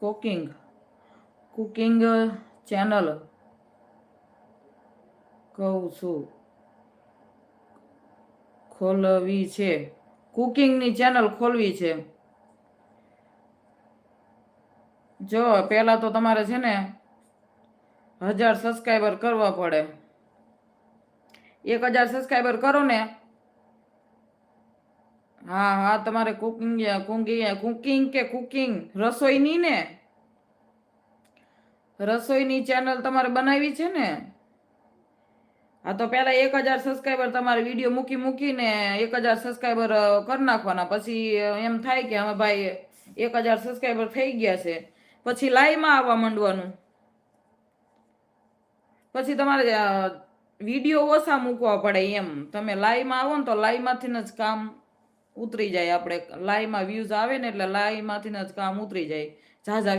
Cooking cooking channel કહું છું ખોલવી છે, કુકિંગની ચેનલ ખોલવી છે. જો પહેલા તો તમારે છે ને 1000 સબસ્ક્રાઈબર કરવા પડે. 1000 સબસ્ક્રાઈબર કરો ને, હા તમારે કુકિંગ કે કુકિંગ રસોઈની ને, રસોઈની ચેનલ તમારે બનાવી છે ને. હા તો પહેલા 1000 સબસ્ક્રાઈબર તમારે વિડીયો મૂકીને 1000 સબસ્ક્રાઈબર કરી નાખવાના. પછી એમ થાય કે હવે ભાઈ 1000 સબસ્ક્રાઈબર થઈ ગયા છે, પછી લાઈવમાં આવવા માંડવાનું. પછી તમારે વિડીયો ઓછા મૂકવા પડે એમ. તમે લાઈવમાં આવો ને તો લાઈવમાંથી જ કામ ઉતરી જાય. આપણે લાઈવમાં વ્યૂઝ આવે ને એટલે લાઈવમાંથી જ કામ ઉતરી જાય. ઝાઝા